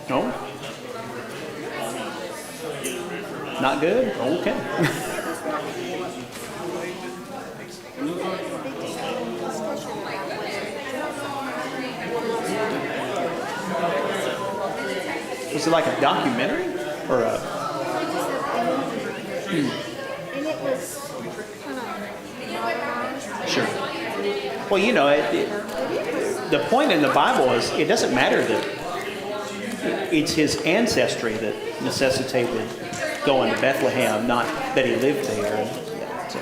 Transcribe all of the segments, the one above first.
No? Not good? Okay. Was it like a documentary or a? And it was Sure. Well, you know, the point in the Bible is it doesn't matter that it's his ancestry that necessitated going to Bethlehem, not that he lived there. So.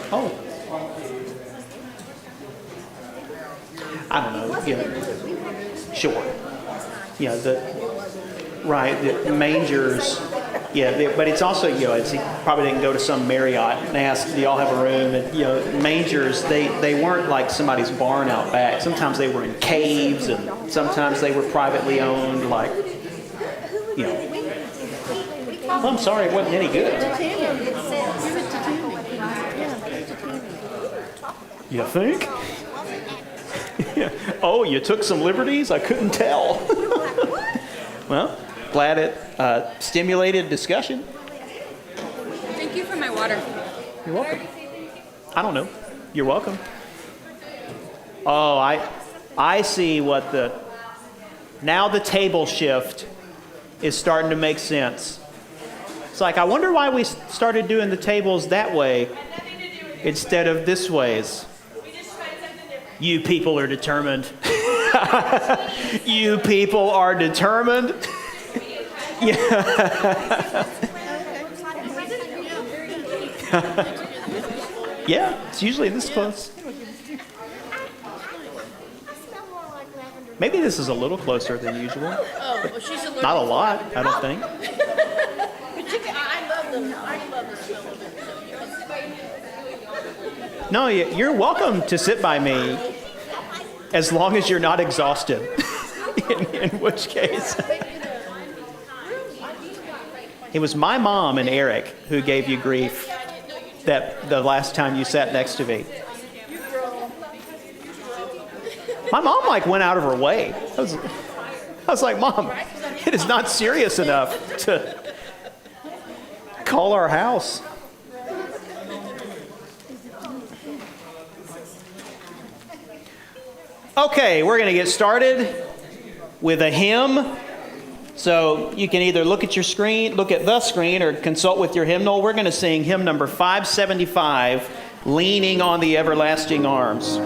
Oh. I don't know. Yeah. Sure. Yeah, the mangers. Yeah, but it's also, you know, he probably didn't go to some Marriott and ask, do y'all have a room? And, you know, mangers, they weren't like somebody's barn out back. Sometimes they were in caves, and sometimes they were privately owned, like, you know. Oh, I'm sorry, it wasn't any good. You think? Yeah. Oh, you took some liberties? I couldn't tell. Well, glad it stimulated discussion. Thank you for my water. You're welcome. I don't know. You're welcome. Oh, I see what now the table shift is starting to make sense. It's like, I wonder why we started doing the tables that way instead of this ways. You people are determined. You people are determined. Yeah, it's usually this close. Maybe this is a little closer than usual. Oh, well, she's allergic. Not a lot, I don't think. But I love the smell of it. No, you're welcome to sit by me as long as you're not exhausted. in which case. It was my mom and Eric who gave you grief that the last time you sat next to me. My mom went out of her way. I was like, Mom, it is not serious enough to call our house. Okay, we're going to get started with a hymn. So you can either look at the screen, or consult with your hymnal. We're going to sing hymn number 575, Leaning on the Everlasting Arms.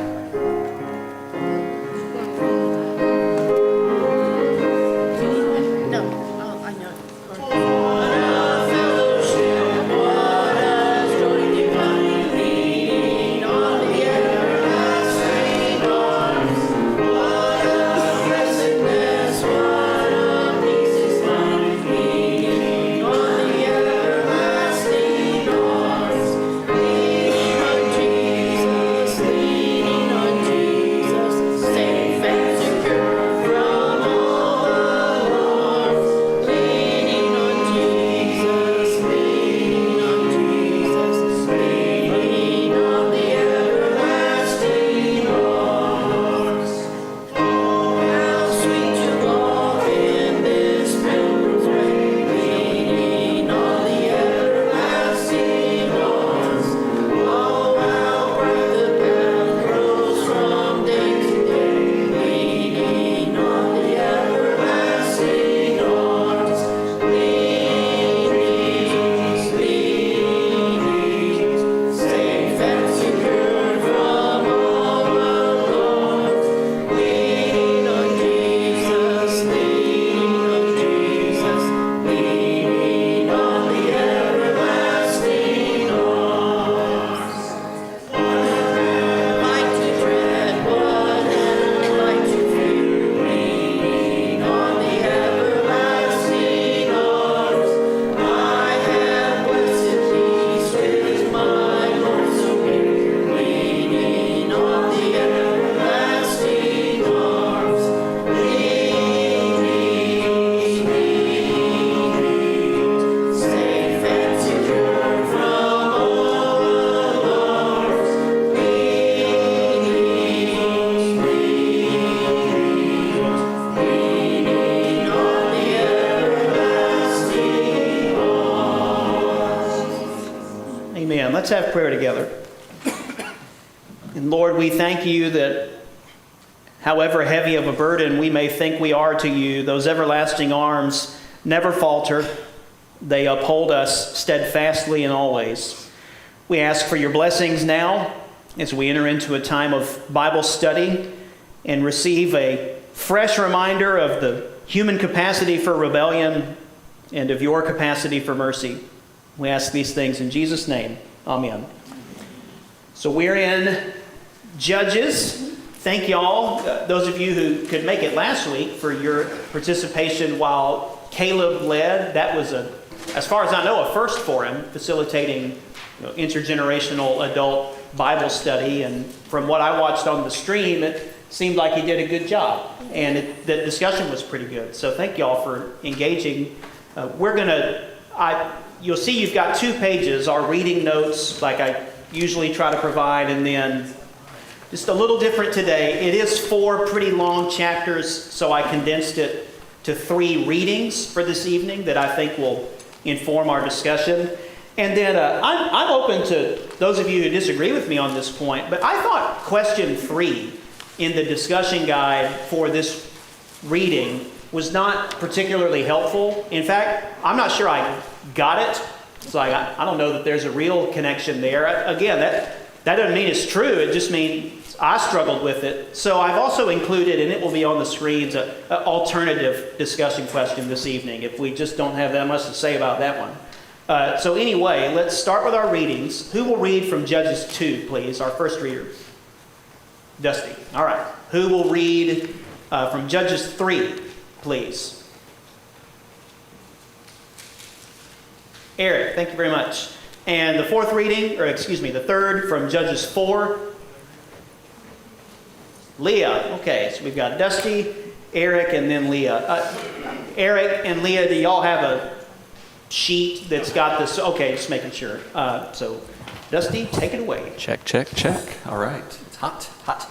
Let's have prayer together. And Lord, we thank you that however heavy of a burden we may think we are to you, those everlasting arms never falter. They uphold us steadfastly and always. We ask for your blessings now as we enter into a time of Bible study and receive a fresh reminder of the human capacity for rebellion and of your capacity for mercy. We ask these things in Jesus' name. Amen. So we're in Judges. Thank you all, those of you who could make it last week, for your participation while Caleb led. That was, as far as I know, a first for him, facilitating intergenerational adult Bible study. And from what I watched on the stream, it seemed like he did a good job. And the discussion was pretty good. So thank you all for engaging. You'll see you've got 2 pages, our reading notes, like I usually try to provide, and then just a little different today. It is 4 pretty long chapters, so I condensed it to 3 readings for this evening that I think will inform our discussion. And then I'm open to those of you who disagree with me on this point, but I thought question 3 in the discussion guide for this reading was not particularly helpful. In fact, I'm not sure I got it. It's like, I don't know that there's a real connection there. Again, that doesn't mean it's true. It just means I struggled with it. So I've also included, and it will be on the screens, an alternative discussion question this evening, if we just don't have that much to say about that one. So anyway, let's start with our readings. Who will read from Judges 2, please? Our first reader. Dusty. All right. Who will read from Judges 3, please? Eric, thank you very much. And the the third from Judges 4. Leah. Okay, so we've got Dusty, Eric, and then Leah. Eric and Leah, do y'all have a sheet that's got this? Okay, just making sure. So, Dusty, take it away. Check, check, check. All right. It's hot, hot.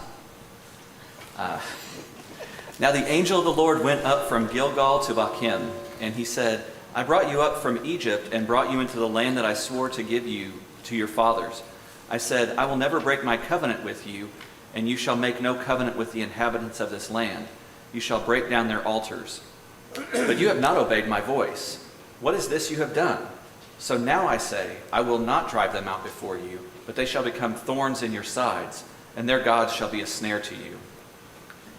Now the angel of the Lord went up from Gilgal to Bochim, and he said, I brought you up from Egypt and brought you into the land that I swore to give you to your fathers. I said, I will never break my covenant with you, and you shall make no covenant with the inhabitants of this land. You shall break down their altars. But you have not obeyed my voice. What is this you have done? So now I say, I will not drive them out before you, but they shall become thorns in your sides, and their gods shall be a snare to you.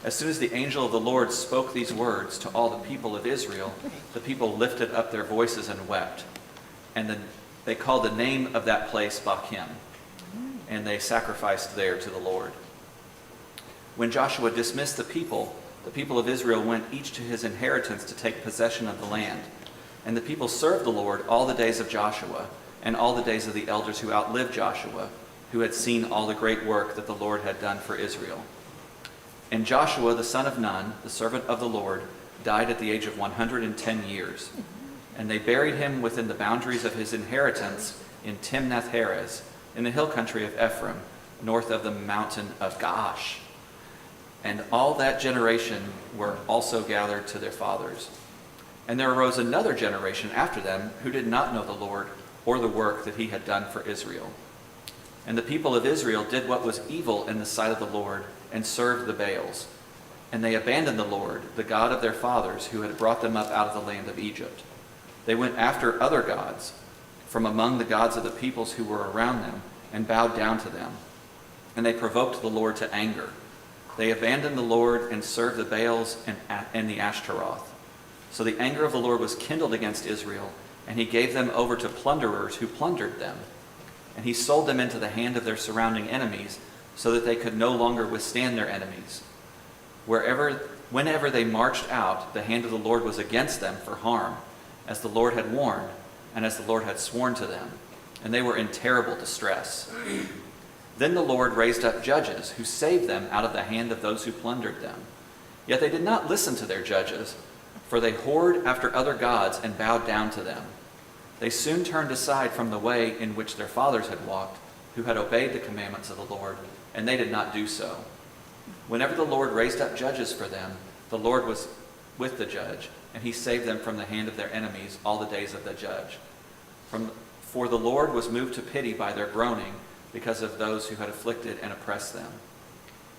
As soon as the angel of the Lord spoke these words to all the people of Israel, the people lifted up their voices and wept. And then they called the name of that place Bochim, and they sacrificed there to the Lord. When Joshua dismissed the people of Israel went each to his inheritance to take possession of the land. And the people served the Lord all the days of Joshua, and all the days of the elders who outlived Joshua, who had seen all the great work that the Lord had done for Israel. And Joshua, the son of Nun, the servant of the Lord, died at the age of 110 years. And they buried him within the boundaries of his inheritance in Timnath-Heres, in the hill country of Ephraim, north of the mountain of Gaash. And all that generation were also gathered to their fathers. And there arose another generation after them who did not know the Lord or the work that he had done for Israel. And the people of Israel did what was evil in the sight of the Lord, and served the Baals. And they abandoned the Lord, the God of their fathers, who had brought them up out of the land of Egypt. They went after other gods from among the gods of the peoples who were around them, and bowed down to them. And they provoked the Lord to anger. They abandoned the Lord and served the Baals and the Ashtaroth. So the anger of the Lord was kindled against Israel, and he gave them over to plunderers who plundered them. And he sold them into the hand of their surrounding enemies, so that they could no longer withstand their enemies. Whenever they marched out, the hand of the Lord was against them for harm, as the Lord had warned, and as the Lord had sworn to them. And they were in terrible distress. Then the Lord raised up judges who saved them out of the hand of those who plundered them. Yet they did not listen to their judges, for they whored after other gods and bowed down to them. They soon turned aside from the way in which their fathers had walked, who had obeyed the commandments of the Lord, and they did not do so. Whenever the Lord raised up judges for them, the Lord was with the judge, and he saved them from the hand of their enemies all the days of the judge. For the Lord was moved to pity by their groaning because of those who had afflicted and oppressed them.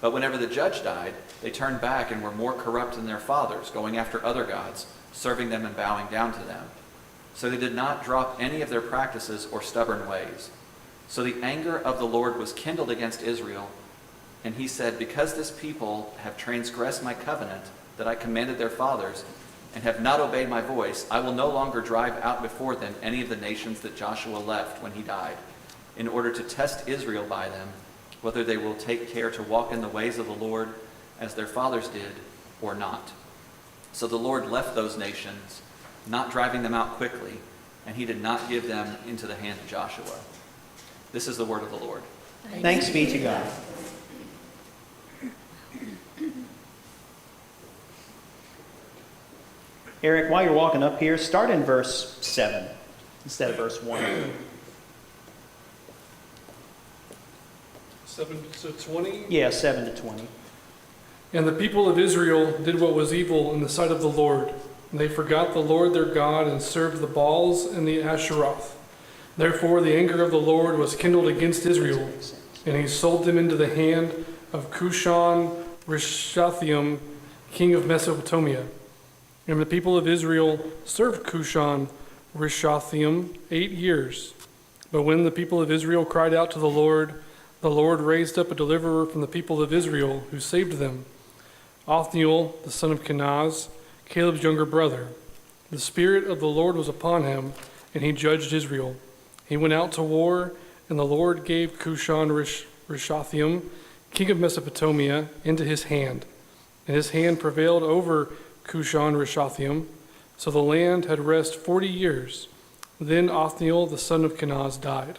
But whenever the judge died, they turned back and were more corrupt than their fathers, going after other gods, serving them and bowing down to them. So they did not drop any of their practices or stubborn ways. So the anger of the Lord was kindled against Israel, and he said, because this people have transgressed my covenant that I commanded their fathers, and have not obeyed my voice, I will no longer drive out before them any of the nations that Joshua left when he died, in order to test Israel by them, whether they will take care to walk in the ways of the Lord as their fathers did or not. So the Lord left those nations, not driving them out quickly, and he did not give them into the hand of Joshua. This is the word of the Lord. Thanks be to God. Eric, while you're walking up here, start in verse 7 instead of verse 1. 7 to 20. Yeah, 7 to 20. And the people of Israel did what was evil in the sight of the Lord. They forgot the Lord their God and served the Baals and the Asheroth. Therefore the anger of the Lord was kindled against Israel, and he sold them into the hand of Cushan Rishathaim, king of Mesopotamia. And the people of Israel served Cushan Rishathaim 8 years. But when the people of Israel cried out to the Lord raised up a deliverer from the people of Israel who saved them, Othniel, the son of Kenaz, Caleb's younger brother. The Spirit of the Lord was upon him, and he judged Israel. He went out to war, and the Lord gave Cushan Rishathaim, king of Mesopotamia, into his hand. And his hand prevailed over Cushan Rishathaim, so the land had rest 40 years. Then Othniel, the son of Kenaz, died.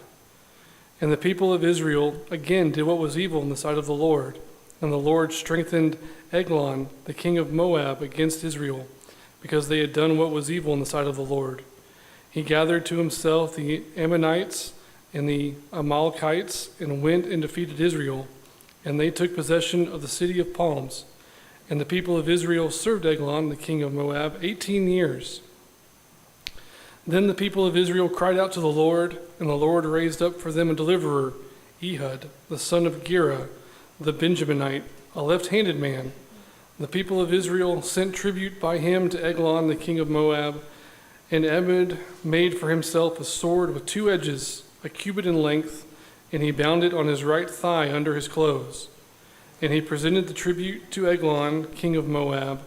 And the people of Israel again did what was evil in the sight of the Lord. And the Lord strengthened Eglon, the king of Moab, against Israel, because they had done what was evil in the sight of the Lord. He gathered to himself the Ammonites and the Amalekites, and went and defeated Israel. And they took possession of the city of palms. And the people of Israel served Eglon, the king of Moab, 18 years. Then the people of Israel cried out to the Lord, and the Lord raised up for them a deliverer, Ehud, the son of Gera, the Benjaminite, a left-handed man. The people of Israel sent tribute by him to Eglon, the king of Moab, and Ehud made for himself a sword with 2 edges, a cubit in length, and he bound it on his right thigh under his clothes. And he presented the tribute to Eglon, king of Moab.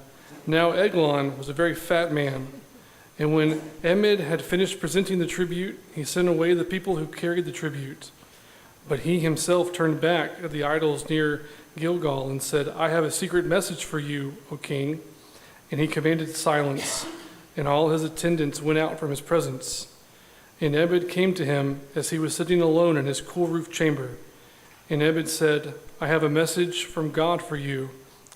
Now Eglon was a very fat man. And when Ehud had finished presenting the tribute, he sent away the people who carried the tribute. But he himself turned back at the idols near Gilgal and said, I have a secret message for you, O king. And he commanded silence, and all his attendants went out from his presence. And Ehud came to him as he was sitting alone in his cool roof chamber. And Ehud said, I have a message from God for you.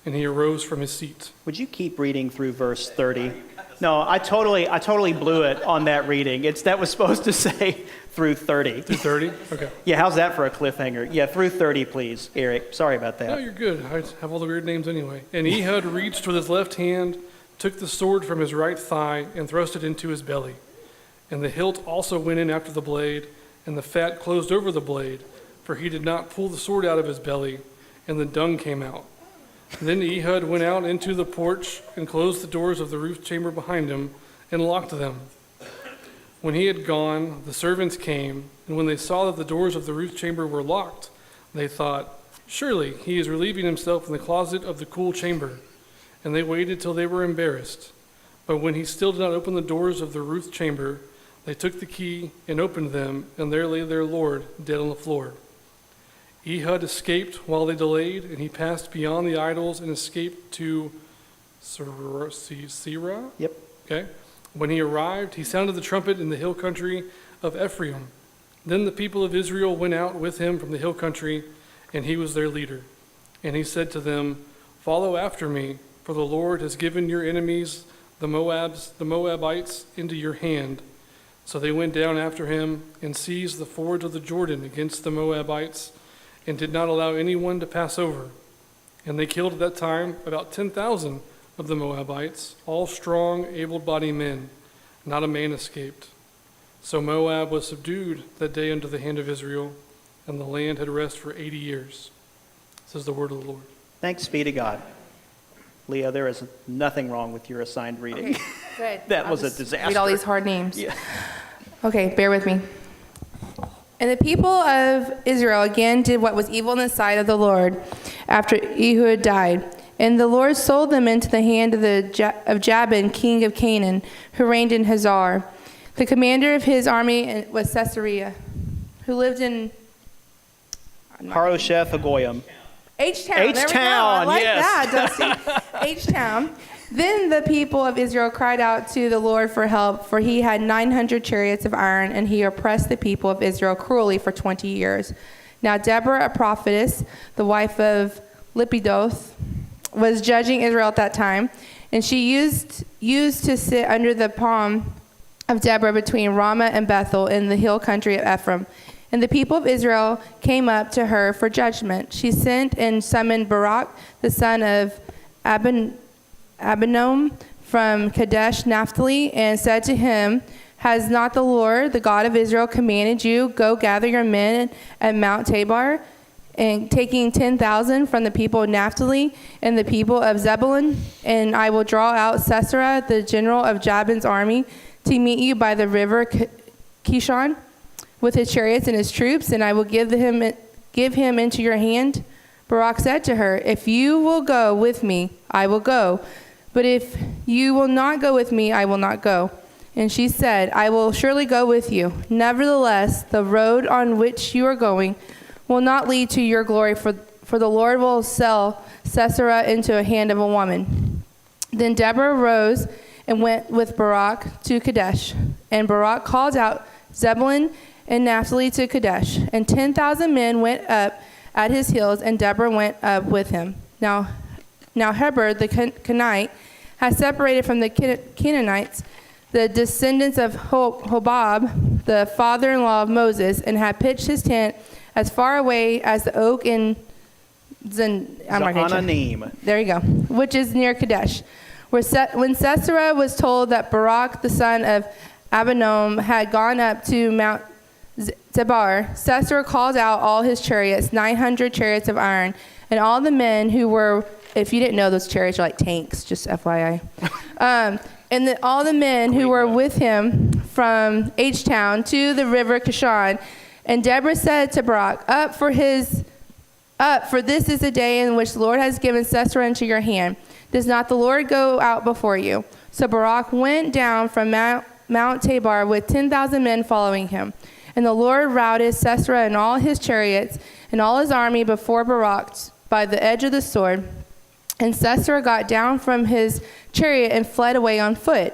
And he arose from his seat. Would you keep reading through verse 30? No, I totally blew it on that reading. That was supposed to say through 30. Through 30? Okay. Yeah, how's that for a cliffhanger? Yeah, through 30, please, Eric. Sorry about that. No, you're good. I have all the weird names anyway. And Ehud reached with his left hand, took the sword from his right thigh, and thrust it into his belly. And the hilt also went in after the blade, and the fat closed over the blade, for he did not pull the sword out of his belly, and the dung came out. Then Ehud went out into the porch and closed the doors of the roof chamber behind him and locked them. When he had gone, the servants came, and when they saw that the doors of the roof chamber were locked, they thought, surely he is relieving himself in the closet of the cool chamber. And they waited till they were embarrassed. But when he still did not open the doors of the roof chamber, they took the key and opened them, and there lay their lord dead on the floor. Ehud escaped while they delayed, and he passed beyond the idols and escaped to Sirah. Yep. Okay. When he arrived, he sounded the trumpet in the hill country of Ephraim. Then the people of Israel went out with him from the hill country, and he was their leader. And he said to them, follow after me, for the Lord has given your enemies, the Moabites, into your hand. So they went down after him and seized the fords of the Jordan against the Moabites, and did not allow anyone to pass over. And they killed at that time about 10,000 of the Moabites, all strong, able-bodied men. Not a man escaped. So Moab was subdued that day under the hand of Israel, and the land had rest for 80 years. This is the word of the Lord. Thanks be to God. Leah, there is nothing wrong with your assigned reading. Okay, good. That I'll was a just disaster. Read all these hard names. Yeah. Okay, bear with me. And the people of Israel again did what was evil in the sight of the Lord after Ehud died. And the Lord sold them into the hand of Jabin, king of Canaan, who reigned in Hazar. The commander of his army was Sisera, who lived in Harosheth Hagoyim. H-Town. There we go. I H-Town, like yes. that, Dusty. H-Town. Then the people of Israel cried out to the Lord for help, for he had 900 chariots of iron, and he oppressed the people of Israel cruelly for 20 years. Now Deborah, a prophetess, the wife of Lipidoth, was judging Israel at that time, and she used to sit under the palm of Deborah between Ramah and Bethel in the hill country of Ephraim. And the people of Israel came up to her for judgment. She sent and summoned Barak, the son of Abinoam from Kadesh Naphtali, and said to him, "Has not the Lord, the God of Israel, commanded you, go gather your men at Mount Tabor, and taking 10,000 from the people of Naphtali and the people of Zebulun, and I will draw out Sisera, the general of Jabin's army, to meet you by the river Kishon with his chariots and his troops, and I will give him into your hand?" Barak said to her, "If you will go with me, I will go. But if you will not go with me, I will not go." And she said, "I will surely go with you. Nevertheless, the road on which you are going will not lead to your glory, for the Lord will sell Sisera into the hand of a woman." Then Deborah rose and went with Barak to Kadesh. And Barak called out Zebulun and Naphtali to Kadesh. And 10,000 men went up at his heels, and Deborah went up with him. Now Heber the Kenite had separated from the Canaanites, the descendants of Hobab, the father-in-law of Moses, and had pitched his tent as far away as the oak in Zaananim. There you go, which is near Kadesh. When Sisera was told that Barak, the son of Abinoam, had gone up to Mount Tabor, Sisera called out all his chariots, 900 chariots of iron, and all the men who were, if you didn't know, those chariots are like tanks, just FYI. All the men who were with him from H-Town to the river Kishon. And Deborah said to Barak, Up, for this is the day in which the Lord has given Sisera into your hand. Does not the Lord go out before you?" So Barak went down from Mount Tabor with 10,000 men following him. And the Lord routed Sisera and all his chariots and all his army before Barak by the edge of the sword. And Sisera got down from his chariot and fled away on foot.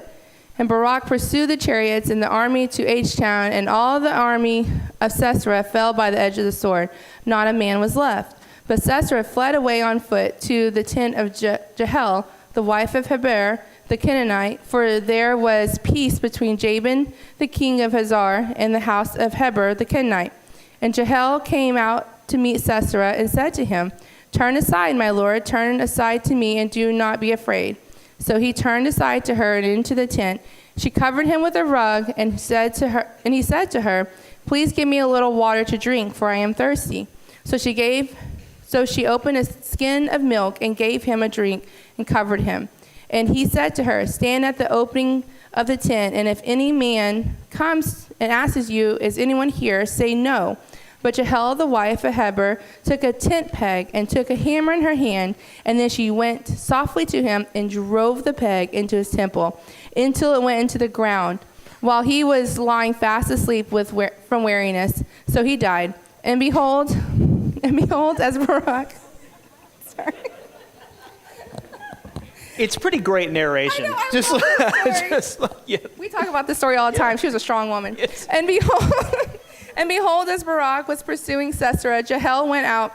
And Barak pursued the chariots and the army to H-Town, and all the army of Sisera fell by the edge of the sword. Not a man was left. But Sisera fled away on foot to the tent of Jael, the wife of Heber the Canaanite, for there was peace between Jabin, the king of Hazar, and the house of Heber the Canaanite. And Jael came out to meet Sisera and said to him, "Turn aside, my lord, turn aside to me, and do not be afraid." So he turned aside to her and into the tent. She covered him with a rug, and he said to her, "Please give me a little water to drink, for I am thirsty." So she opened a skin of milk and gave him a drink and covered him. And he said to her, "Stand at the opening of the tent, and if any man comes and asks you, 'Is anyone here?' say no." But Jael, the wife of Heber, took a tent peg and took a hammer in her hand, and then she went softly to him and drove the peg into his temple until it went into the ground, while he was lying fast asleep from weariness. So he died. And behold, as Barak, sorry. It's pretty great narration. I know, I love this story. Yeah. We talk about this story all the time. She was a strong woman. Yes. And behold, as Barak was pursuing Sisera, Jael went out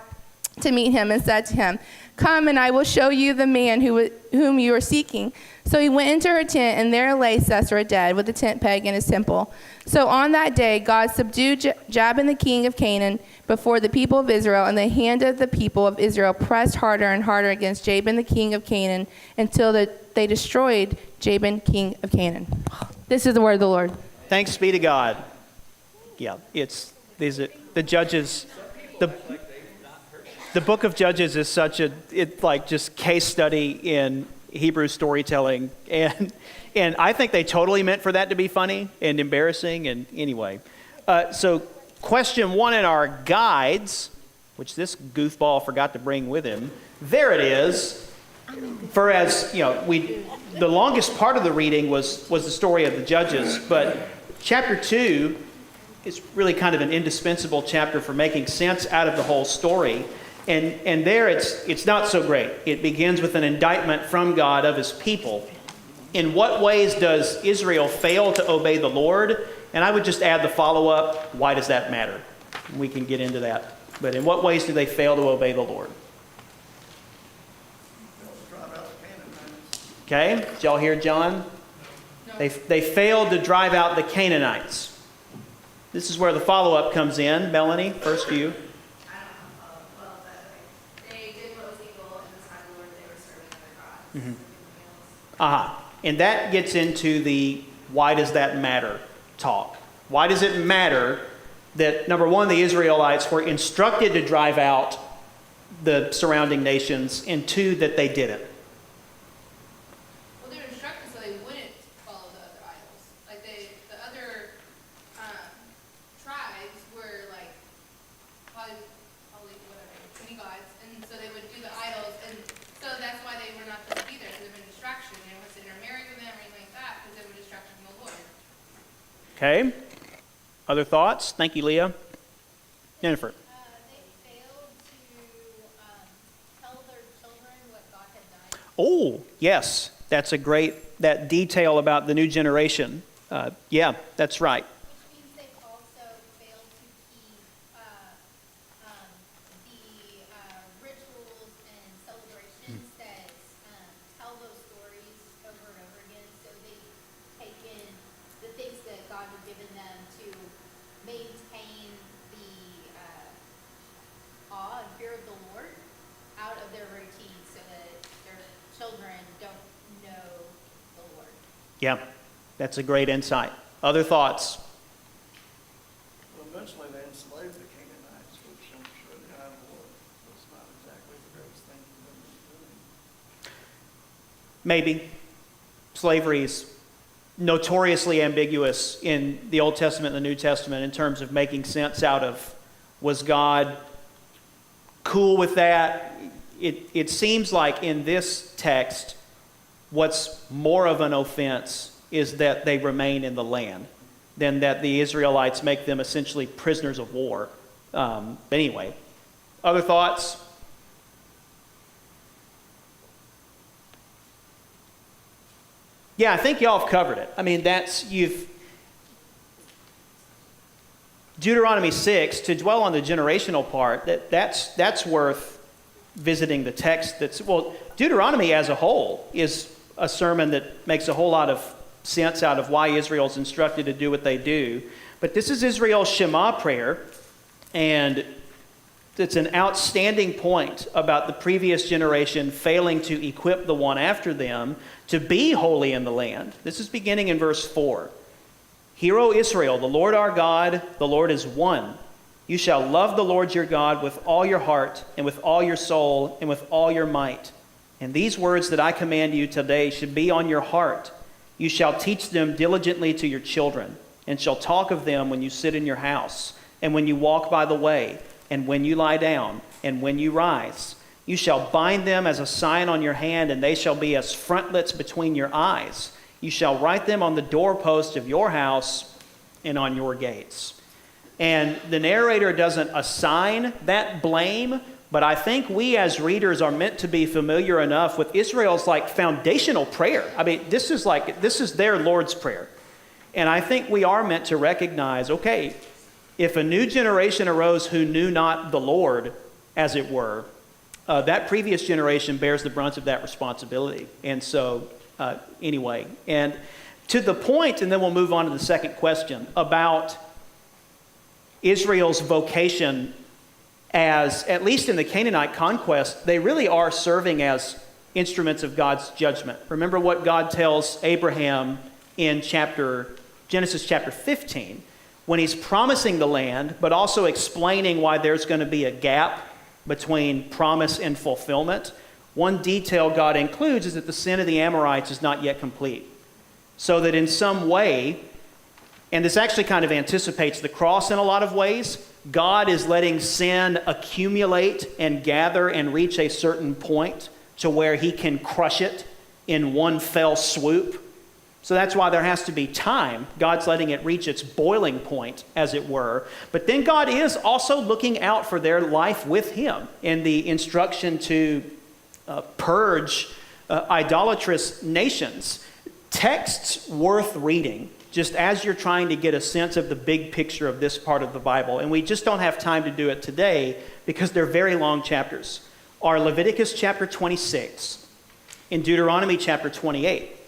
to meet him and said to him, "Come, and I will show you the man whom you are seeking." So he went into her tent, and there lay Sisera dead with the tent peg in his temple. So on that day, God subdued Jabin the king of Canaan before the people of Israel, and the hand of the people of Israel pressed harder and harder against Jabin the king of Canaan until they destroyed Jabin king of Canaan. This is the word of the Lord. Thanks be to God. Yeah, these are the Judges. The book of Judges is such just case study in Hebrew storytelling, and I think they totally meant for that to be funny and embarrassing. And anyway, so question 1 in our guides, which this goofball forgot to bring with him. There it is. For as the longest part of the reading was the story of the Judges, but chapter 2 is really kind of an indispensable chapter for making sense out of the whole story. And there it's not so great. It begins with an indictment from God of his people. In what ways does Israel fail to obey the Lord? And I would just add the follow-up, why does that matter? We can get into that. But in what ways do they fail to obey the Lord? Okay, did y'all hear John? No. They failed to drive out the Canaanites. This is where the follow-up comes in. Melanie, first to you. They did what was evil in the sight of the Lord. They were serving other gods. And that gets into the why does that matter talk. Why does it matter that, number one, the Israelites were instructed to drive out the surrounding nations, and 2, that they didn't? Well, they were instructed so they wouldn't follow the other idols. Like the other tribes were like probably whatever 20 gods, and so they would do the idols, and so that's why they were not supposed to be there. Because they were a distraction. They weren't to intermarry with them or anything like that because they were distracted from the Lord. Okay. Other thoughts? Thank you, Leah. Jennifer. They failed to tell their children what God had done. Oh, yes. That's a great, that detail about the new generation. Yeah, that's right. Which means they also failed to keep the rituals and celebrations that tell those stories over and over again. So they've taken the things that God had given them to maintain the awe and fear of the Lord out of their routine so that their children don't know the Lord. Yeah, that's a great insight. Other thoughts? Well, eventually they enslaved the Canaanites, which I'm sure God was not exactly the greatest thing for them to be doing. Maybe. Slavery is notoriously ambiguous in the Old Testament and the New Testament in terms of making sense out of, was God cool with that? It seems like in this text, what's more of an offense is that they remain in the land than that the Israelites make them essentially prisoners of war. But anyway, other thoughts? Yeah, I think y'all have covered it. I mean, Deuteronomy 6, to dwell on the generational part, that's worth visiting the text. Deuteronomy as a whole is a sermon that makes a whole lot of sense out of why Israel's instructed to do what they do. But this is Israel's Shema prayer, and it's an outstanding point about the previous generation failing to equip the one after them to be holy in the land. This is beginning in verse 4. Hear, O Israel, the Lord our God, the Lord is one. You shall love the Lord your God with all your heart and with all your soul and with all your might. And these words that I command you today should be on your heart. You shall teach them diligently to your children, and shall talk of them when you sit in your house, and when you walk by the way, and when you lie down, and when you rise. You shall bind them as a sign on your hand, and they shall be as frontlets between your eyes. You shall write them on the doorpost of your house and on your gates. And the narrator doesn't assign that blame, but I think we as readers are meant to be familiar enough with Israel's foundational prayer. I mean, this is their Lord's Prayer. And I think we are meant to recognize, okay, if a new generation arose who knew not the Lord, as it were, that previous generation bears the brunt of that responsibility. And so, anyway, and to the point, and then we'll move on to the second question, about Israel's vocation as, at least in the Canaanite conquest, they really are serving as instruments of God's judgment. Remember what God tells Abraham in chapter Genesis chapter 15, when he's promising the land, but also explaining why there's going to be a gap between promise and fulfillment. One detail God includes is that the sin of the Amorites is not yet complete. So that in some way, and this actually kind of anticipates the cross in a lot of ways, God is letting sin accumulate and gather and reach a certain point to where he can crush it in one fell swoop. So that's why there has to be time. God's letting it reach its boiling point, as it were. But then God is also looking out for their life with him in the instruction to purge idolatrous nations. Texts worth reading, just as you're trying to get a sense of the big picture of this part of the Bible. And we just don't have time to do it today because they're very long chapters. Are Leviticus chapter 26 and Deuteronomy chapter 28.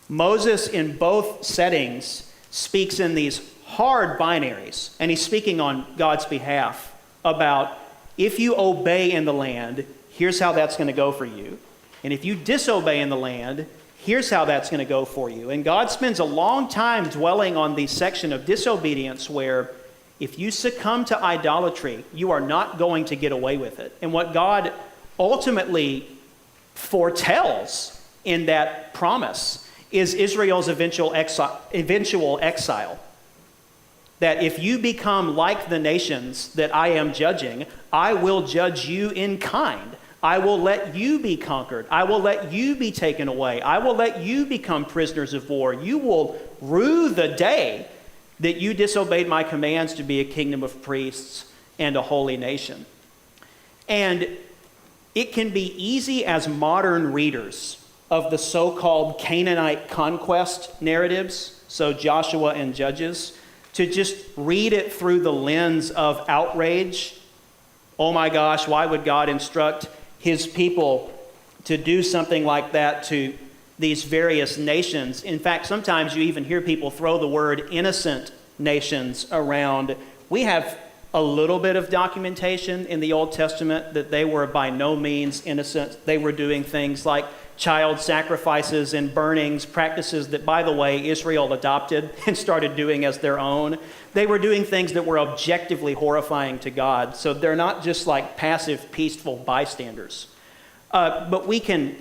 Moses, in both settings, speaks in these hard binaries, and he's speaking on God's behalf about if you obey in the land, here's how that's going to go for you. And if you disobey in the land, here's how that's going to go for you. And God spends a long time dwelling on the section of disobedience where if you succumb to idolatry, you are not going to get away with it. And what God ultimately foretells in that promise is Israel's eventual exile. That if you become like the nations that I am judging, I will judge you in kind. I will let you be conquered. I will let you be taken away. I will let you become prisoners of war. You will rue the day that you disobeyed my commands to be a kingdom of priests and a holy nation. And it can be easy as modern readers of the so-called Canaanite conquest narratives, so Joshua and Judges, to just read it through the lens of outrage. Oh my gosh, why would God instruct his people to do something like that to these various nations? In fact, sometimes you even hear people throw the word innocent nations around. We have a little bit of documentation in the Old Testament that they were by no means innocent. They were doing things like child sacrifices and burnings, practices that, by the way, Israel adopted and started doing as their own. They were doing things that were objectively horrifying to God. So they're not just like passive, peaceful bystanders. But we can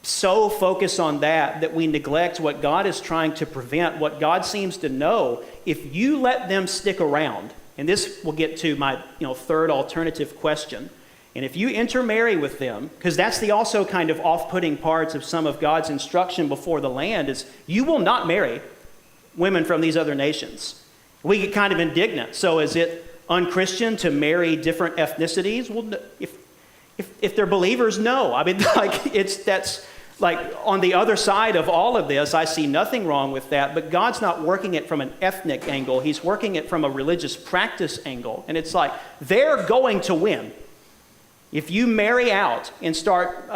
so focus on that we neglect what God is trying to prevent, what God seems to know. If you let them stick around, and this will get to my third alternative question, and if you intermarry with them, because that's the also kind of off-putting parts of some of God's instruction before the land, is you will not marry women from these other nations. We get kind of indignant. So is it unchristian to marry different ethnicities? Well, if they're believers, no. I mean, that's on the other side of all of this, I see nothing wrong with that, but God's not working it from an ethnic angle. He's working it from a religious practice angle. And it's like, they're going to win. If you marry out and start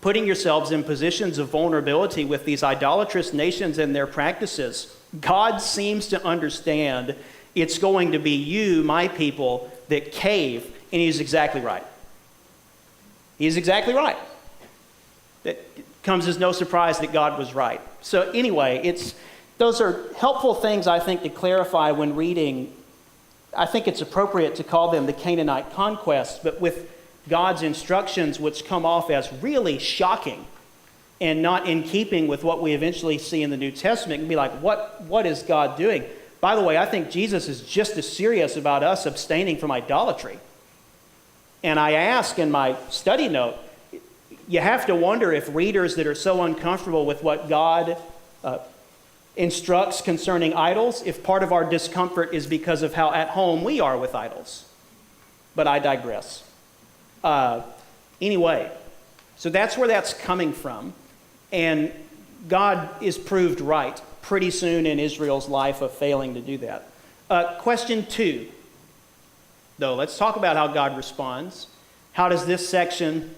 putting yourselves in positions of vulnerability with these idolatrous nations and their practices, God seems to understand it's going to be you, my people, that cave, and he's exactly right. He's exactly right. It comes as no surprise that God was right. So anyway, those are helpful things, I think, to clarify when reading. I think it's appropriate to call them the Canaanite conquest, but with God's instructions, which come off as really shocking and not in keeping with what we eventually see in the New Testament, and be like, what is God doing? By the way, I think Jesus is just as serious about us abstaining from idolatry. And I ask in my study note, you have to wonder if readers that are so uncomfortable with what God instructs concerning idols, if part of our discomfort is because of how at home we are with idols. But I digress. Anyway, so that's where that's coming from. And God is proved right pretty soon in Israel's life of failing to do that. Question 2, though. Let's talk about how God responds. How does this section,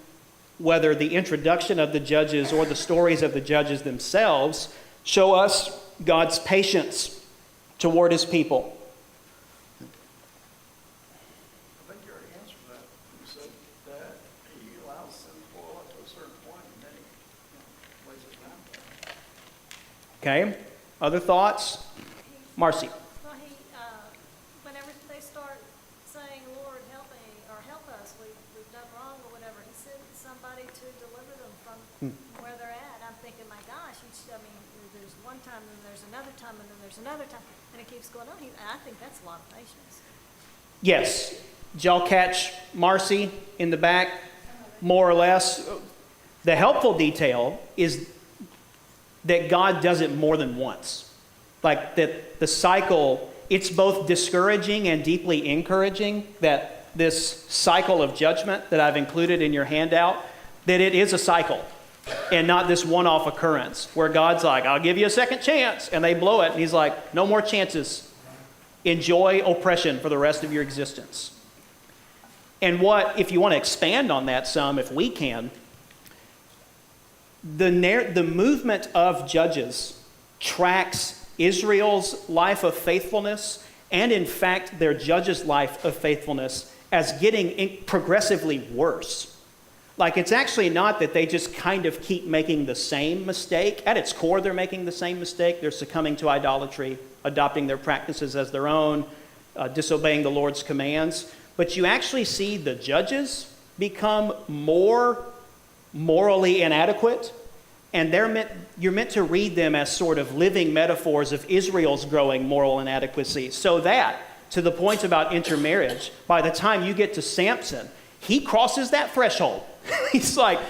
whether the introduction of the judges or the stories of the judges themselves, show us God's patience toward his people? I think you already answered that. You said that he allows sin to boil up to a certain point, and then he lays it down. Okay. Other thoughts? Marcy. Well, whenever they start saying, Lord, help me, or help us, we've done wrong or whatever, he sent somebody to deliver them from where they're at. I'm thinking, my gosh, there's one time, and then there's another time, and then there's another time, and it keeps going on. I think that's a lot of patience. Yes. Did y'all catch Marcy in the back? More or less. The helpful detail is that God does it more than once. Like that the cycle, it's both discouraging and deeply encouraging that this cycle of judgment that I've included in your handout, that it is a cycle and not this one-off occurrence where God's like, I'll give you a second chance, and they blow it, and he's like, no more chances. Enjoy oppression for the rest of your existence. And if you want to expand on that some, if we can, the movement of Judges tracks Israel's life of faithfulness and, in fact, their judges' life of faithfulness as getting progressively worse. Like, it's actually not that they just kind of keep making the same mistake. At its core, they're making the same mistake. They're succumbing to idolatry, adopting their practices as their own, disobeying the Lord's commands. But you actually see the judges become more morally inadequate, and you're meant to read them as sort of living metaphors of Israel's growing moral inadequacy, so that, to the point about intermarriage, by the time you get to Samson, he crosses that threshold. He's like,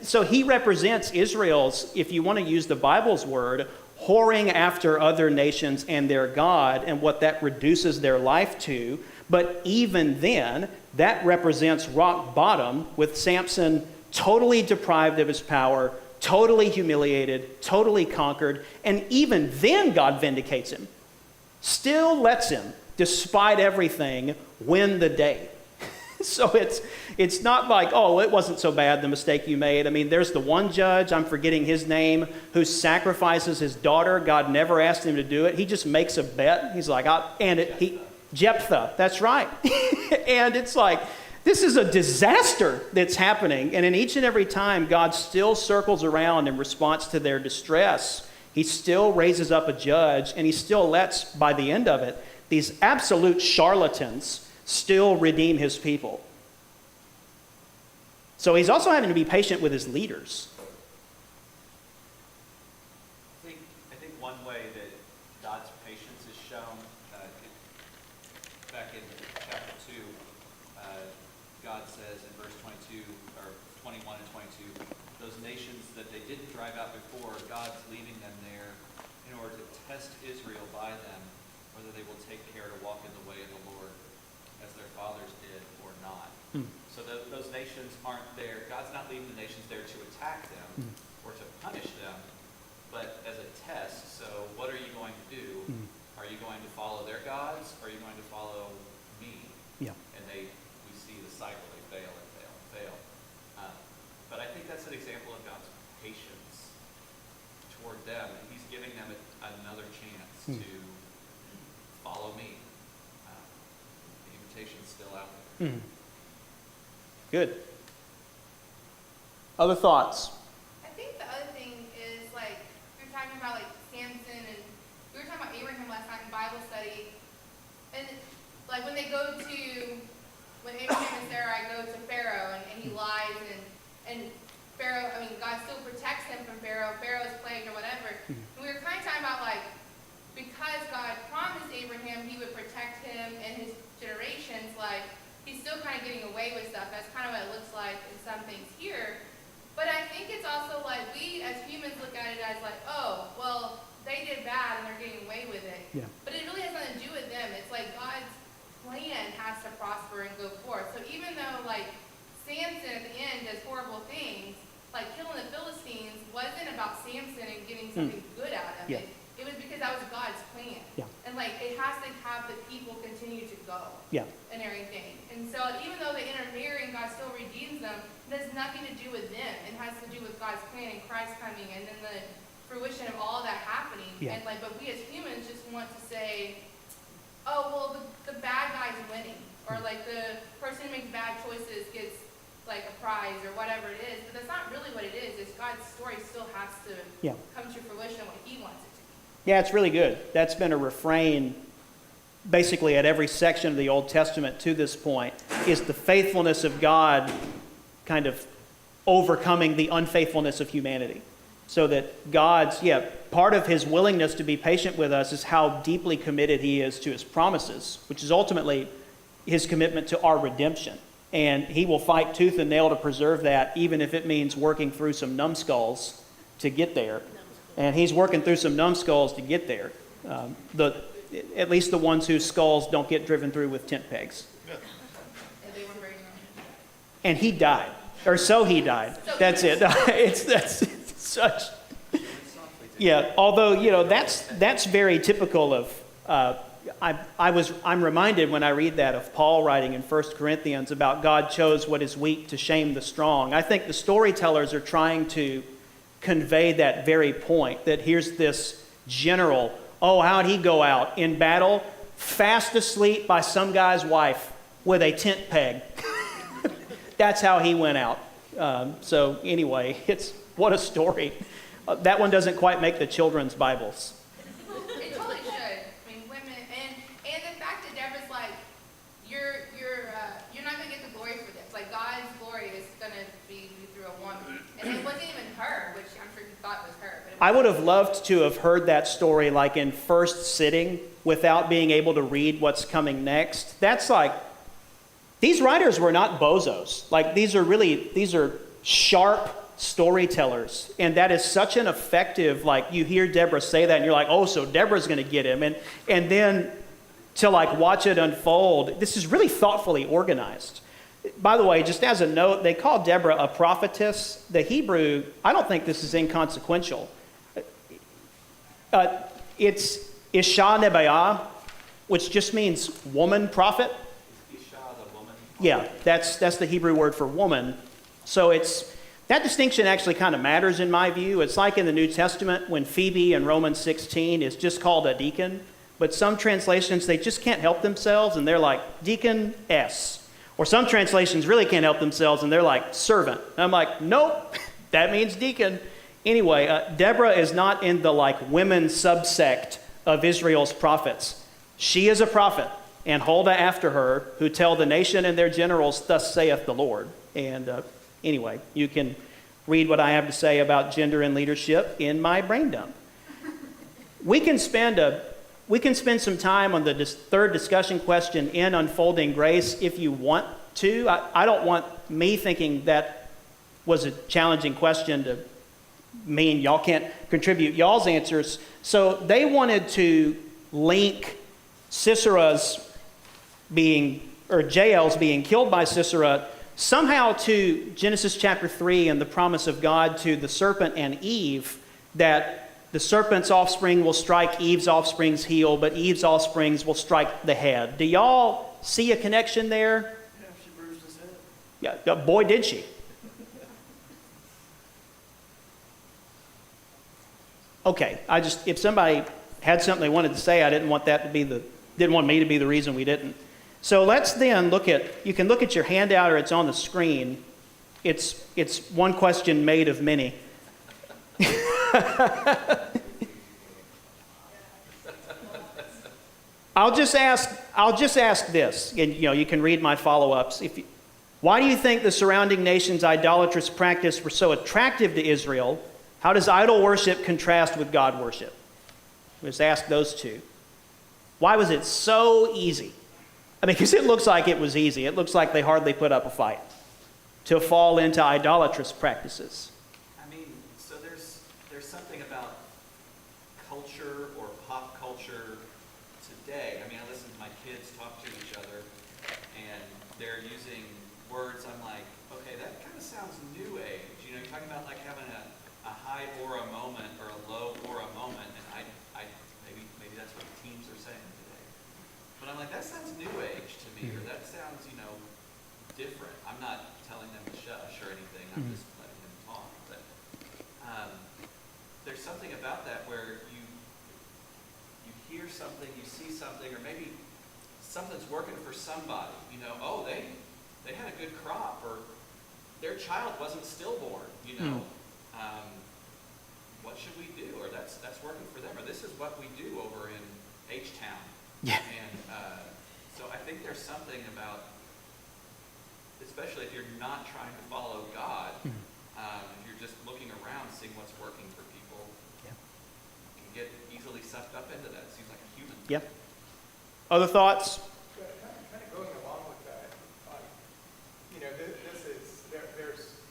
so he represents Israel's, if you want to use the Bible's word, whoring after other nations and their God, and what that reduces their life to. But even then, that represents rock bottom, with Samson totally deprived of his power, totally humiliated, totally conquered, and even then God vindicates him. Still lets him, despite everything, win the day. So it's not like, oh, it wasn't so bad, the mistake you made. I mean, there's the one judge, I'm forgetting his name, who sacrifices his daughter. God never asked him to do it. He just makes a bet. He's like, Jephthah, that's right. And it's like, this is a disaster that's happening. And in each and every time, God still circles around in response to their distress. He still raises up a judge, and he still lets, by the end of it, these absolute charlatans still redeem his people. So he's also having to be patient with his leaders. I think one way that God's patience is shown, back in chapter 2, God says in verse 22, or 21 and 22, those nations that they didn't drive out before, God's leaving them there in order to test Israel by them, whether they will take care to walk in the way of the Lord as their fathers did or not. So those nations aren't there. God's not leaving the nations there to attack them or to punish them, but as a test. So what are you going to do? Are you going to follow their gods, or are you going to follow me? Yeah. And we see the cycle. They fail and fail and fail. But I think that's an example of God's patience toward them. He's giving them another chance to follow me. The invitation's still out there. Good. Other thoughts? I think the other thing is, like, we were talking about, like, Samson, and we were talking about Abraham last night in Bible study. And, like, when Abraham and Sarai go to Pharaoh, and he lies, and Pharaoh, God still protects him from Pharaoh. Pharaoh's plagued or whatever. And we were kind of talking about, like, because God promised Abraham he would protect him and his generations, like, he's still kind of getting away with stuff. That's kind of what it looks like in some things here. But I think it's also like we as humans look at it as like, oh, well, they did bad and they're getting away with it. Yeah. But it really has nothing to do with them. It's like God's plan has to prosper and go forth. So even though like Samson at the end does horrible things, like killing the Philistines wasn't about Samson and getting something good out of it. It was because that was God's plan. Yeah. And like it has to have the people continue to go. Yeah. And everything. And so even though they intermarry and God still redeems them, it has nothing to do with them. It has to do with God's plan and Christ coming and then the fruition of all that happening. Yeah. And like, but we as humans just want to say, oh, well, the bad guy's winning. Or like the person who makes bad choices gets like a prize or whatever it is. But that's not really what it is. It's God's story still has to come to fruition what he wants it to be. Yeah, it's really good. That's been a refrain basically at every section of the Old Testament to this point, is the faithfulness of God kind of overcoming the unfaithfulness of humanity. So that God's, part of his willingness to be patient with us is how deeply committed he is to his promises, which is ultimately his commitment to our redemption. And he will fight tooth and nail to preserve that, even if it means working through some numbskulls to get there. And he's working through some numbskulls to get there. At least the ones whose skulls don't get driven through with tent pegs. And they were very young. And he died, or so he died. That's it. It's such. Yeah. Although that's very typical of. I'm reminded when I read that of Paul writing in 1 Corinthians about God chose what is weak to shame the strong. I think the storytellers are trying to convey that very point, that here's this general, how'd he go out in battle? Fast asleep by some guy's wife with a tent peg. That's how he went out. So anyway, what a story. That one doesn't quite make the children's Bibles. It totally should. I mean, women, and the fact that Deborah's like, you're not gonna get the glory for this. Like, God's glory is gonna be through a woman, and it wasn't even her, which I'm sure you thought was her. But I would have loved to have heard that story like in first sitting without being able to read what's coming next. That's like, these writers were not bozos. Like, these are sharp storytellers. And that is such an effective, like, you hear Deborah say that and you're like, so Deborah's going to get him. And then to like watch it unfold, this is really thoughtfully organized. By the way, just as a note, they call Deborah a prophetess. The Hebrew, I don't think this is inconsequential. It's Isha Nebayah, which just means woman prophet. Isha, the woman. Yeah, that's the Hebrew word for woman. So that distinction actually kind of matters in my view. It's like in the New Testament when Phoebe in Romans 16 is just called a deacon, but some translations, they just can't help themselves and they're like deacon-s. Or some translations really can't help themselves and they're like servant. And I'm like, nope, that means deacon. Anyway, Deborah is not in the like women subsect of Israel's prophets. She is a prophet, and Huldah after her, who tell the nation and their generals, thus saith the Lord. And anyway, you can read what I have to say about gender and leadership in my brain dump. We can spend some time on the third discussion question in Unfolding Grace if you want to. I don't want me thinking that was a challenging question to mean y'all can't contribute y'all's answers. So they wanted to link Sisera's Jael's being killed by Sisera somehow to Genesis chapter 3 and the promise of God to the serpent and Eve, that the serpent's offspring will strike Eve's offspring's heel, but Eve's offsprings will strike the head. Do y'all see a connection there? Yeah, she bruised his head. Yeah, boy, did she. Okay, if somebody had something they wanted to say, I didn't want me to be the reason we didn't. So let's then you can look at your handout or it's on the screen. It's one question made of many. I'll just ask this, and you can read my follow-ups. Why do you think the surrounding nations' idolatrous practice were so attractive to Israel? How does idol worship contrast with God worship? Let's ask those two. Why was it so easy? I mean, because it looks like it was easy. It looks like they hardly put up a fight to fall into idolatrous practices. I mean, so there's something about culture or pop culture today. I mean, I listen to my kids talk to each other, and they're using words. I'm like, okay, that kind of sounds new age. You're talking about like having a high aura moment or a low aura moment, and I maybe that's what the teams are saying today. But I'm like, that sounds new age to me, or that sounds, different. I'm not telling them to shush or anything. I'm just letting them talk. But there's something about that where you hear something, you see something, or maybe something's working for somebody. They had a good crop, or their child wasn't stillborn. What what should we do? Or that's working for them. Or this is what we do over in H-Town. Yeah. And so I think there's something about, especially if you're not trying to follow God, if you're just looking around, seeing what's working for people, Yeah. you can get easily sucked up into that. It seems like a human. Yep. Other thoughts? Kind of going along with that, this is, there's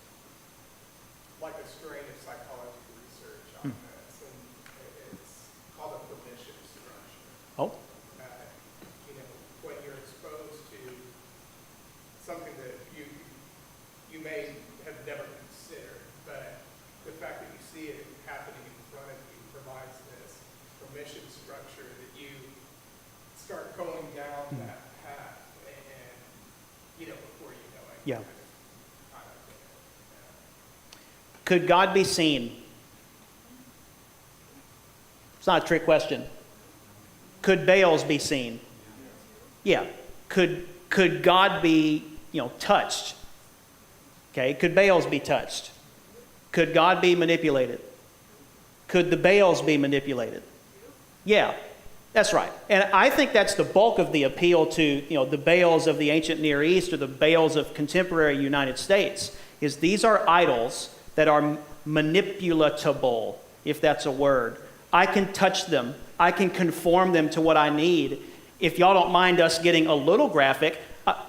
like a strain of psychology research on this, and it's called a permission structure. Oh, When you're exposed to something that you may have never considered, but the fact that you see it happening in front of you provides this permission structure that you start going down that path, and before you know it, Yeah. you're kind of there. could God be seen? It's not a trick question. Could Baals be seen? Yeah. Could God be, touched? Okay. Could Baals be touched? Could God be manipulated? Could the Baals be manipulated? Yeah. That's right. And I think that's the bulk of the appeal to, the Baals of the ancient Near East or the Baals of contemporary United States, is these are idols that are manipulatable, if that's a word. I can touch them. I can conform them to what I need. If y'all don't mind us getting a little graphic,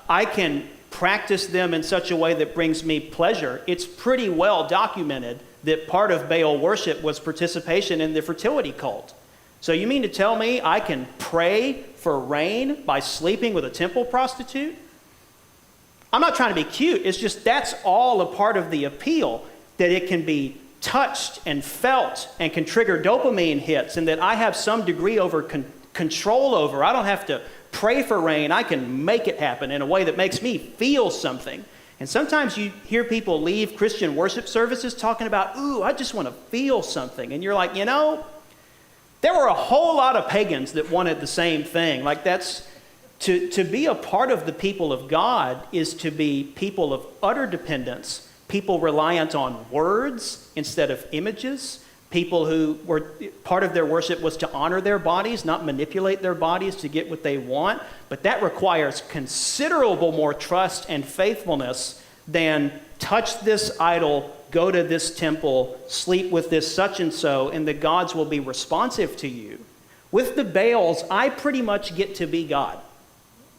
I can practice them in such a way that brings me pleasure. It's pretty well documented that part of Baal worship was participation in the fertility cult. So you mean to tell me I can pray for rain by sleeping with a temple prostitute? I'm not trying to be cute. It's just that's all a part of the appeal, that it can be touched and felt and can trigger dopamine hits, and that I have some degree over control over. I don't have to pray for rain. I can make it happen in a way that makes me feel something. And sometimes you hear people leave Christian worship services talking about, ooh, I just want to feel something. And you're like, there were a whole lot of pagans that wanted the same thing. Like that's, to be a part of the people of God is to be people of utter dependence, people reliant on words instead of images, people who were, part of their worship was to honor their bodies, not manipulate their bodies to get what they want. But that requires considerable more trust and faithfulness than touch this idol, go to this temple, sleep with this such and so, and the gods will be responsive to you. With the Baals, I pretty much get to be God.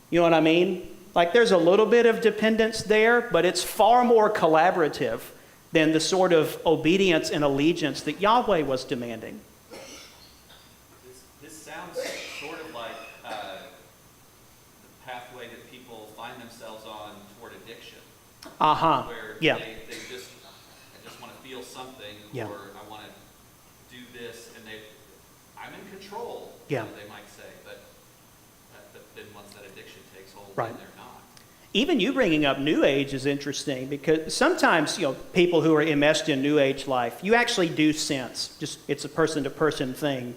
You know what I mean? Like there's a little bit of dependence there, but it's far more collaborative than the sort of obedience and allegiance that Yahweh was demanding. This sounds sort of like the pathway that people find themselves on toward addiction. Uh-huh. Where Yeah. they I just want to feel something, Yeah. or I want to do this, and I'm in control, Yeah. they might say, but then once that addiction takes hold, Right. then they're not. Even you bringing up New Age is interesting, because sometimes, people who are enmeshed in New Age life, you actually do sense, just it's a person-to-person thing.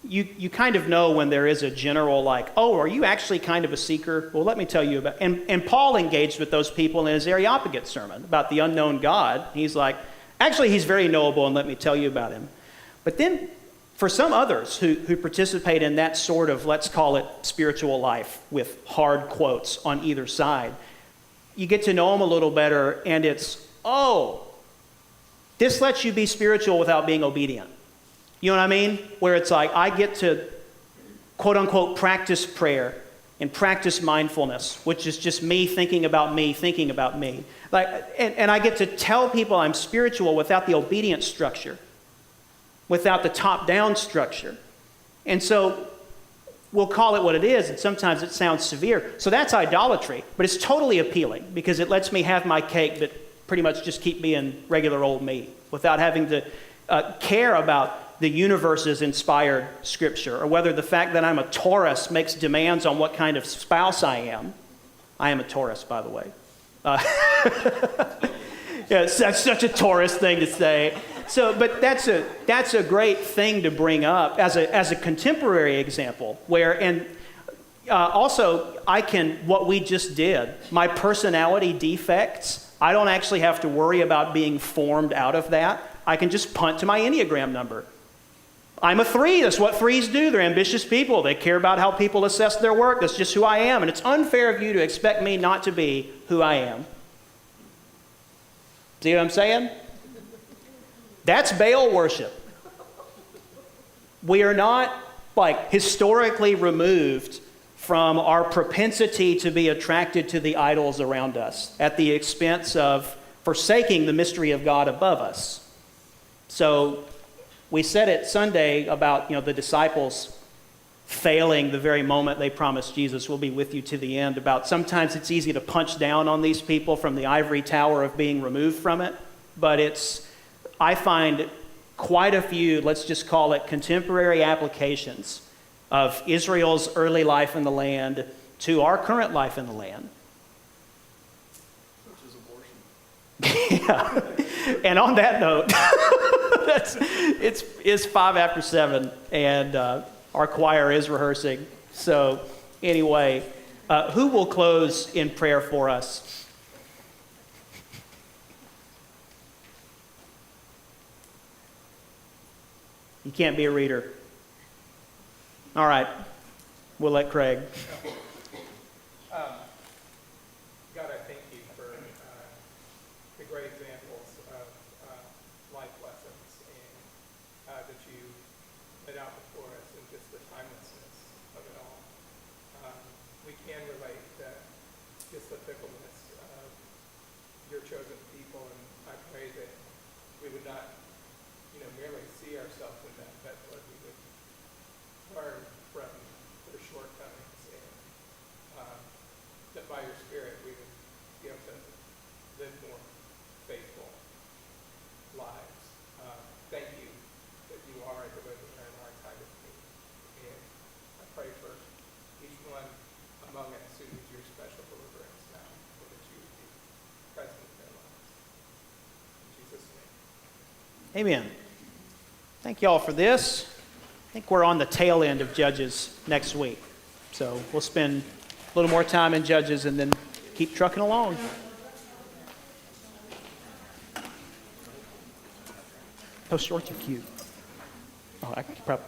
You kind of know when there is a general like, oh, are you actually kind of a seeker? Well, let me tell you about, and Paul engaged with those people in his Areopagus sermon about the unknown God. He's like, actually, he's very knowable, and let me tell you about him. But then for some others who participate in that sort of, let's call it spiritual life with hard quotes on either side, you get to know them a little better, and it's, oh, this lets you be spiritual without being obedient. You know what I mean? Where it's like, I get to, quote unquote, practice prayer and practice mindfulness, which is just me thinking about me, thinking about me. Like, and I get to tell people I'm spiritual without the obedience structure, without the top-down structure. And so we'll call it what it is, and sometimes it sounds severe. So that's idolatry, but it's totally appealing because it lets me have my cake but pretty much just keep being regular old me without having to care about the universe's inspired scripture, or whether the fact that I'm a Taurus makes demands on what kind of spouse I am. I am a Taurus, by the way. Yeah, that's such a Taurus thing to say. So, but that's a great thing to bring up as a contemporary example, where, and also I can, what we just did, my personality defects, I don't actually have to worry about being formed out of that. I can just punt to my Enneagram number. I'm a 3. That's what 3s do. They're ambitious people. They care about how people assess their work. That's just who I am. And it's unfair of you to expect me not to be who I am. See what I'm saying? That's Baal worship. We are not like historically removed from our propensity to be attracted to the idols around us at the expense of forsaking the mystery of God above us. So we said it Sunday about, the disciples failing the very moment they promised Jesus will be with you to the end, about sometimes it's easy to punch down on these people from the ivory tower of being removed from it, but I find quite a few, let's just call it contemporary applications of Israel's early life in the land to our current life in the land. Which is abortion. Yeah. And on that note, it's 5 after 7, and our choir is rehearsing. So anyway, who will close in prayer for us? You can't be a reader. All right. We'll let Craig. God, I thank you for the great examples of life lessons and that you laid out before us, and just the timelessness of it all. We can relate to just the fickleness of your chosen people, and I pray that we would not, merely see ourselves in them, but Lord, we would learn from their shortcomings, and that by your Spirit we would be able to live more faithful lives. Thank you that you are a deliverer in our time of need. And I pray for each one among us who needs your special deliverance now, so that you would be present in their lives. In Jesus' name. Amen. Thank you all for this. I think we're on the tail end of Judges next week. So we'll spend a little more time in Judges and then keep trucking along. Those shorts are cute. Oh, I could probably...